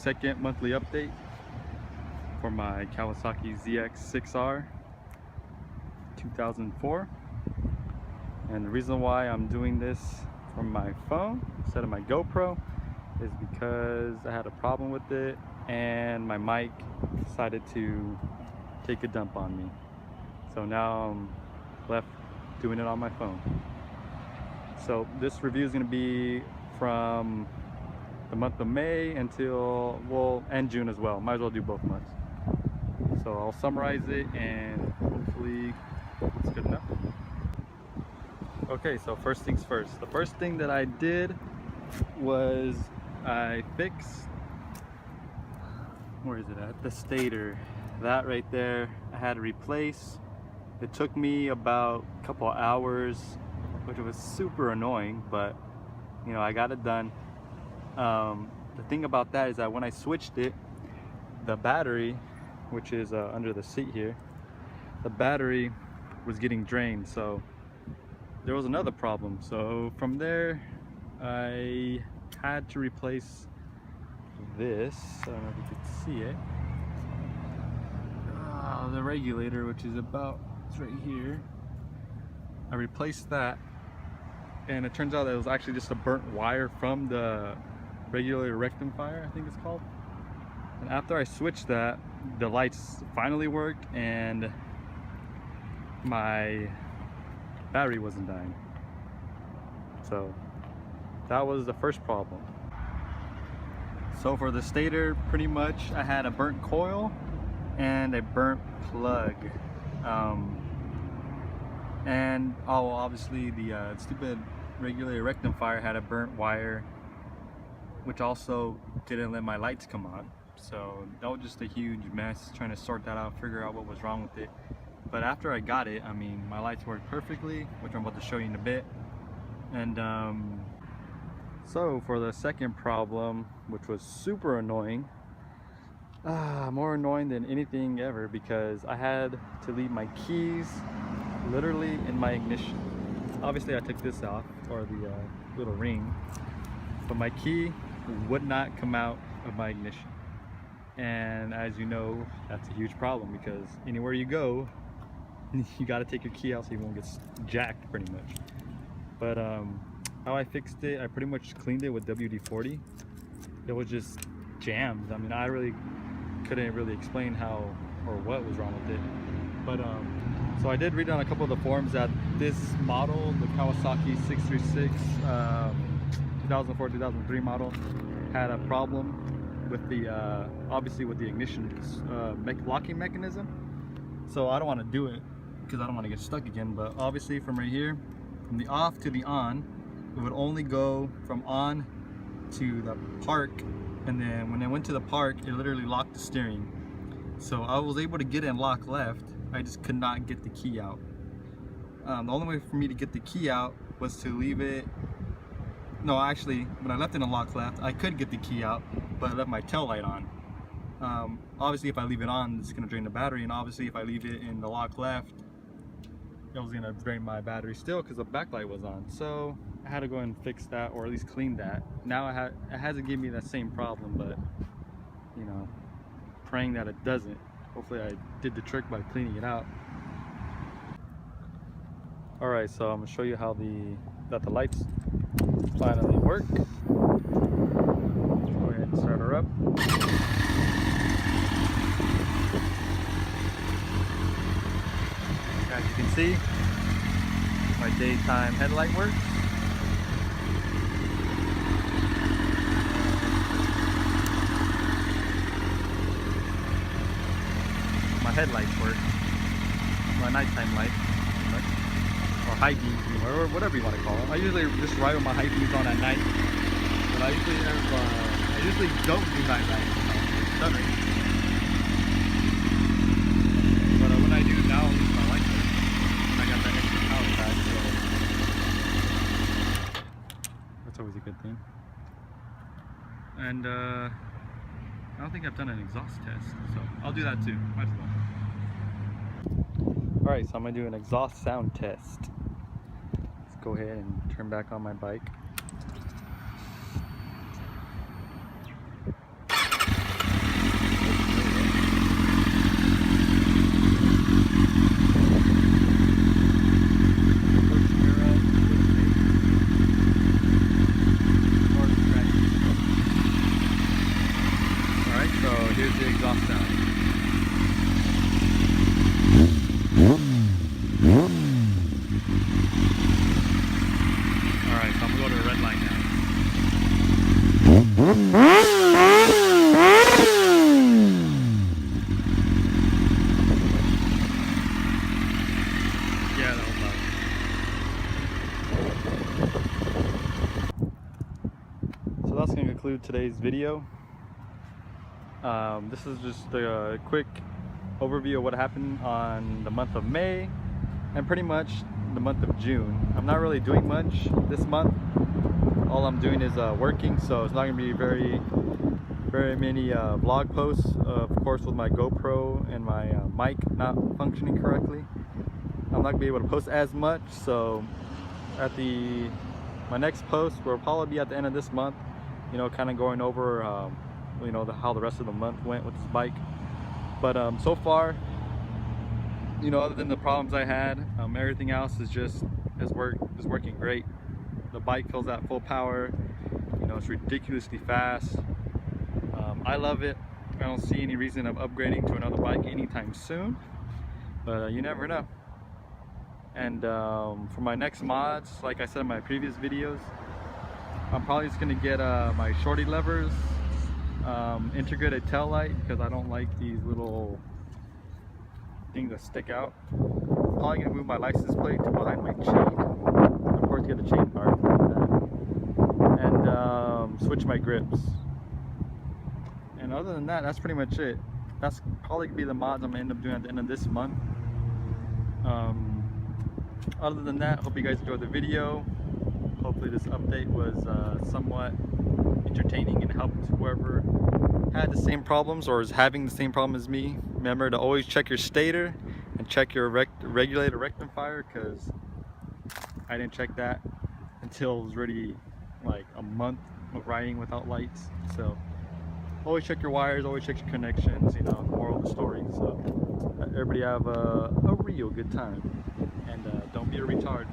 second monthly update for my Kawasaki ZX6R 2004. And the reason why I'm doing this from my phone instead of my GoPro is because I had a problem with it and my mic decided to take a dump on me. So now I'm left doing it on my phone. So this review is going to be from the month of May until, well, and June as well. Might as well do both months. So I'll summarize it and hopefully it's good enough. Okay, so first things first. The first thing that I did was I fixed, where is it at? The stator. That right there, I had to replace. It took me about a couple hours, which was super annoying, but you know, I got it done. The thing about that is that when I switched it, the battery, which is under the seat here, the battery was getting drained, so there was another problem. So from there, I had to replace this. I don't know if you can see it. The regulator, which is about, it's right here. I replaced that, and it turns out that it was actually just a burnt wire from the Regulator Rectifier, I think it's called. And after I switched that, the lights finally worked and my battery wasn't dying. So that was the first problem. So for the stator, pretty much I had a burnt coil and a burnt plug. And obviously the stupid regulator rectifier had a burnt wire, which also didn't let my lights come on. So that was just a huge mess trying to sort that out, figure out what was wrong with it. But after I got it, I mean, my lights worked perfectly, which I'm about to show you in a bit. And so for the second problem, which was super annoying, more annoying than anything ever, because I had to leave my keys literally in my ignition. Obviously I took this off, or the little ring, but my key would not come out of my ignition. And as you know, that's a huge problem, because anywhere you go, you got to take your key out so you won't get jacked pretty much. But how I fixed it, I pretty much cleaned it with WD-40. It was just jammed. I mean, I really couldn't really explain how or what was wrong with it. But so I did read on a couple of the forums that this model, the Kawasaki 636 2004-2003 model, had a problem with the obviously with the ignition locking mechanism. So I don't want to do it because I don't want to get stuck again. But obviously from right here, from the off to the on, it would only go from on to the park, and then when I went to the park, it literally locked the steering. So I was able to get it in lock left, I just could not get the key out. The only way for me to get the key out was to leave it, no, actually when I left it in lock left, I could get the key out, but I left my tail light on. Obviously if I leave it on, it's gonna drain the battery, and obviously if I leave it in the lock left, it was gonna drain my battery still because the backlight was on. So I had to go and fix that, or at least clean that. Now it hasn't given me that same problem, but you know, praying that it doesn't. Hopefully I did the trick by cleaning it out. Alright, so I'm gonna show you how the lights finally work. Go ahead and start her up. As you can see, my daytime headlight works. My headlights work. My nighttime light, or high beams, or whatever you want to call it. I usually just ride with my high beams on at night, but I usually don't do night light. Stuttering. But when I do now, at least my lights work. I got that extra power pack, so that's always a good thing. And I don't think I've done an exhaust test, so I'll do that too. Might as well. Alright, so I'm going to do an exhaust sound test. Let's go ahead and turn back on my bike. conclude today's video. This is just a quick overview of what happened on the month of May and pretty much the month of June. I'm not really doing much this month. All I'm doing is working, so it's not going to be very many vlog posts. Of course, with my GoPro and my mic not functioning correctly, I'm not going to be able to post as much. So at my next post will probably be at the end of this month, you know, kind of going over you know, how the rest of the month went with this bike. But so far, you know, other than the problems I had, everything else is working great. The bike feels at full power. You know, it's ridiculously fast. I love it. I don't see any reason of upgrading to another bike anytime soon, but you never know. And for my next mods, like I said in my previous videos, I'm probably just gonna get my shorty levers, integrated tail light, because I don't like these little things that stick out. Probably gonna move my license plate to behind my chain. Of course, get the chain part, and switch my grips. And other than that, that's pretty much it. That's probably gonna be the mods I'm gonna end up doing at the end of this month. Other than that, hope you guys enjoyed the video. Hopefully this update was somewhat entertaining and helped whoever had the same problems or is having the same problem as me. Remember to always check your stator and check your regulator rectifier, because I didn't check that until it was already like a month of riding without lights. So always check your wires, always check your connections, you know, moral of the story. So everybody have a real good time, and don't be a retard.